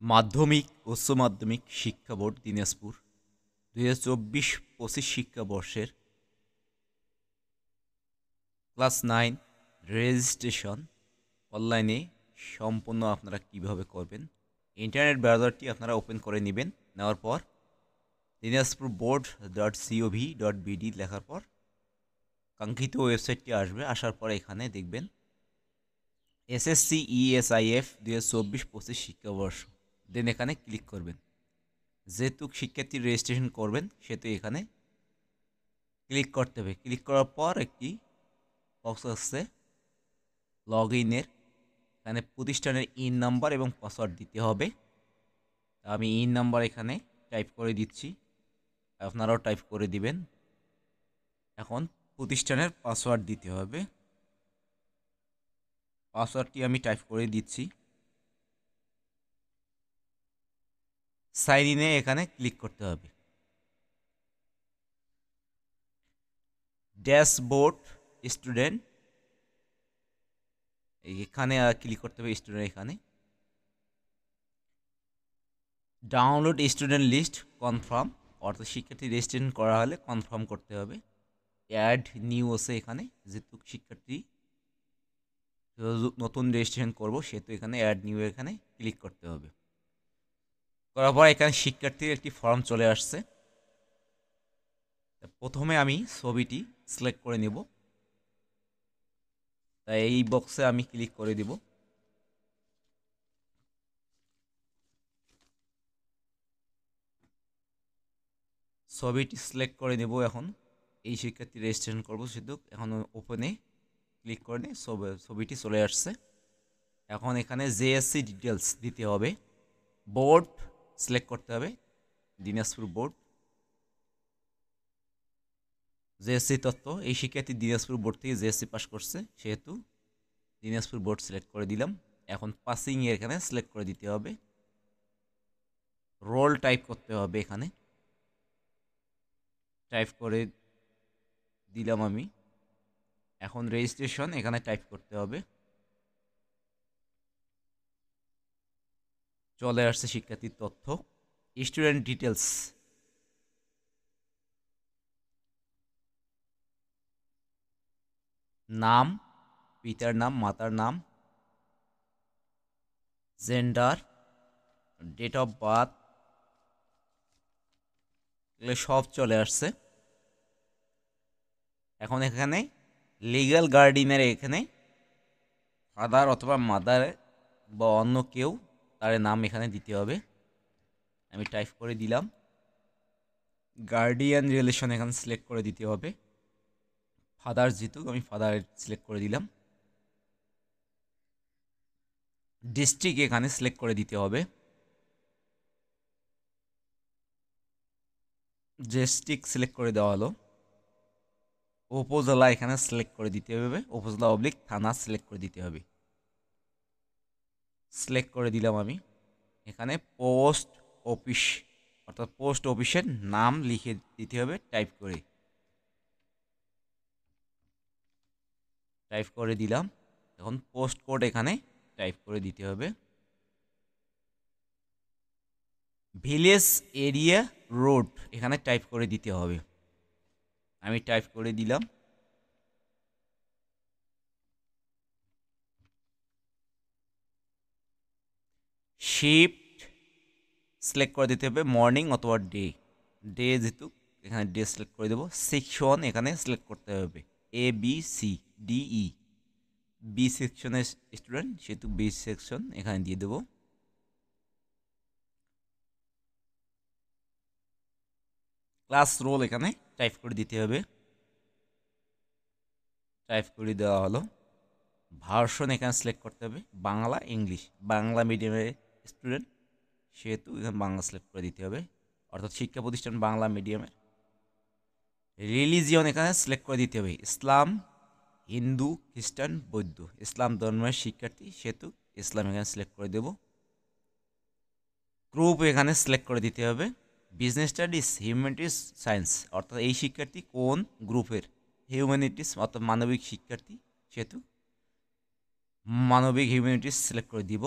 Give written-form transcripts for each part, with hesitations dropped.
মাধ্যমিক উচ্চ মাধ্যমিক শিক্ষা বোর্ড দিনাজপুর 2024-25 শিক্ষাবর্ষের ক্লাস 9 রেজিস্ট্রেশন অনলাইনে সম্পূর্ণ আপনারা কিভাবে করবেন। ইন্টারনেট ব্রাউজারটি আপনারা ওপেন করে নেবেন। নেওয়ার পর dinajpurboard.gov.bd লেখার পর কাঙ্ক্ষিত ওয়েবসাইটটি আসবে। আসার পর এখানে দেখবেন এসএসসি ইএসআইএফ 2024-25 শিক্ষাবর্ষ, দেন এখানে ক্লিক করবেন। যেহেতু শিক্ষার্থী রেজিস্ট্রেশন করবেন সেহেতু এখানে ক্লিক করতে হবে। ক্লিক করার পর একটি বক্স আসছে লগ ইনের, এখানে প্রতিষ্ঠানের ইন নাম্বার এবং পাসওয়ার্ড দিতে হবে। আমি ইন নাম্বার এখানে টাইপ করে দিচ্ছি, আপনারাও টাইপ করে দিবেন। এখন প্রতিষ্ঠানের পাসওয়ার্ড দিতে হবে, পাসওয়ার্ডটি আমি টাইপ করে দিচ্ছি। সাইন ইনে এখানে ক্লিক করতে হবে। ড্যাশবোর্ড স্টুডেন্ট এখানে ক্লিক করতে হবে। স্টুডেন্ট এখানে ডাউনলোড স্টুডেন্ট লিস্ট কনফার্ম, অর্থাৎ শিক্ষার্থী রেজিস্ট্রেশন করা হলে কনফার্ম করতে হবে। অ্যাড নিউ আছে এখানে, যেহেতু শিক্ষার্থী নতুন রেজিস্ট্রেশন করব সেহেতু এখানে অ্যাড নিউ এখানে ক্লিক করতে হবে। করার পর এখানে শিক্ষার্থীর একটি ফর্ম চলে আসছে। প্রথমে আমি ছবিটি সিলেক্ট করে নেব, তাই এই বক্সে আমি ক্লিক করে দিব। ছবিটি সিলেক্ট করে নেব। এখন এই শিক্ষার্থী রেজিস্ট্রেশন করব সেহেতু এখন ওপেনে ক্লিক করে ছবিটি চলে আসছে। এখন এখানে জেএসসি ডিটেলস দিতে হবে। বোর্ড সিলেক্ট করতে হবে, দিনাজপুর বোর্ড। জেএসসি তথ্য, এই শিক্ষার্থী দিনাজপুর বোর্ড থেকে জেএসসি পাস করছে সেহেতু দিনাজপুর বোর্ড সিলেক্ট করে দিলাম। এখন পাসিং এখানে সিলেক্ট করে দিতে হবে। রোল টাইপ করতে হবে, এখানে টাইপ করে দিলাম আমি। এখন রেজিস্ট্রেশন এখানে টাইপ করতে হবে। চলে আসছে শিক্ষার্থীর তথ্য। স্টুডেন্ট ডিটেলস, নাম, পিতার নাম, মাতার নাম, জেন্ডার, ডেট অফ বার্থ, এগুলো সব চলে আসছে। এখন এখানে লিগ্যাল গার্ডিয়ানের এখানে ফাদার অথবা মাদার বা অন্য কেউ তার নাম এখানে দিতে হবে। আমি টাইপ করে দিলাম। গার্ডিয়ান রিলেশন এখানে সিলেক্ট করে দিতে হবে। ফাদার যেহেতু আমি ফাদার সিলেক্ট করে দিলাম। ডিস্ট্রিক্ট এখানে সিলেক্ট করে দিতে হবে। ডিস্ট্রিক্ট সিলেক্ট করে দেওয়া হলো। উপজেলা এখানে সিলেক্ট করে দিতে হবে। উপজেলা অবলিক থানা সিলেক্ট করে দিতে হবে। সিলেক্ট করে দিলাম আমি। এখানে পোস্ট অফিস, অর্থাৎ পোস্ট অফিসের নাম লিখে দিতে হবে টাইপ করে দিলাম। এখন পোস্ট কোড এখানে টাইপ করে দিতে হবে। ভিলেজ এরিয়া রোড এখানে টাইপ করে দিতে হবে। আমি টাইপ করে দিলাম। শিফট সিলেক্ট করে দিতে হবে, মর্নিং অথবা ডে। ডে যেহেতু এখানে ডে সিলেক্ট করে দেবো। সেকশন এখানে সিলেক্ট করতে হবে, A B C D E. B সেকশনের স্টুডেন্ট সেহেতু বি সেকশন এখানে দিয়ে দেবো। ক্লাস রোল এখানে টাইপ করে দিতে হবে। টাইপ করে দেওয়া হলো। ভার্সন এখানে সিলেক্ট করতে হবে, বাংলা ইংলিশ। বাংলা মিডিয়ামের স্টুডেন্ট সেহেতু এখানে বাংলা সিলেক্ট করে দিতে হবে, অর্থাৎ শিক্ষা প্রতিষ্ঠান বাংলা মিডিয়ামের। রিলিজিয়ন এখানে সিলেক্ট করে দিতে হবে, ইসলাম, হিন্দু, খ্রিস্টান, বৌদ্ধ। ইসলাম ধর্মের শিক্ষার্থী সেহেতু ইসলাম এখানে সিলেক্ট করে দেব। গ্রুপ এখানে সিলেক্ট করে দিতে হবে, বিজনেস স্টাডিজ, হিউম্যানিটিস, সায়েন্স। অর্থাৎ এই শিক্ষার্থী কোন গ্রুপের, হিউম্যানিটিস অর্থাৎ মানবিক শিক্ষার্থী সেহেতু মানবিক হিউম্যানিটিস সিলেক্ট করে দিব।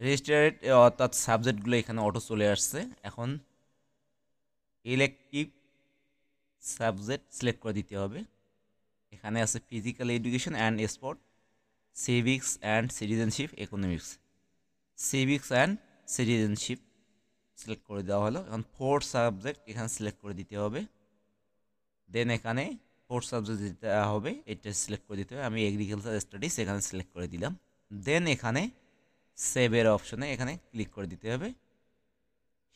রেজিস্টারেড অর্থাৎ সাবজেক্টগুলো এখানে অটো চলে আসছে। এখন ইলেকটিভ সাবজেক্ট সিলেক্ট করে দিতে হবে। এখানে আছে physical education and sport, civics and citizenship, economics. Civics and citizenship select করে দেওয়া হলো। এখন ফোর্থ সাবজেক্ট এখানে সিলেক্ট করে দিতে হবে। দেন এখানে ফোর্থ সাবজেক্ট দিতে হবে, এটা সিলেক্ট করে দিতে হবে। আমি এগ্রিকালচার স্টাডিজ এখানে সিলেক্ট করে দিলাম। দেন এখানে সেভের অপশনে এখানে ক্লিক করে দিতে হবে।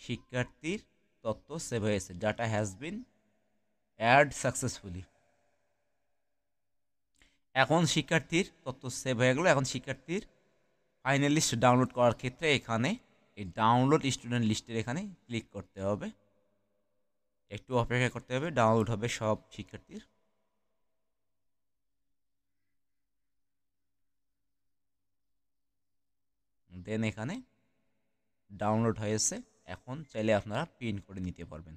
শিক্ষার্থীর তথ্য সেভ হয়েছে, data has been add successfully. এখন শিক্ষার্থীর তথ্য সেভ হয়ে গেল। এখন শিক্ষার্থীর ফাইনাল লিস্ট ডাউনলোড করার ক্ষেত্রে এখানে এই ডাউনলোড স্টুডেন্ট লিস্টের এখানে ক্লিক করতে হবে। একটু অপেক্ষা করতে হবে, ডাউনলোড হবে সব শিক্ষার্থীর। দেন এখানে ডাউনলোড হয়েছে। এখন চাইলে আপনারা প্রিন্ট করে নিতে পারবেন।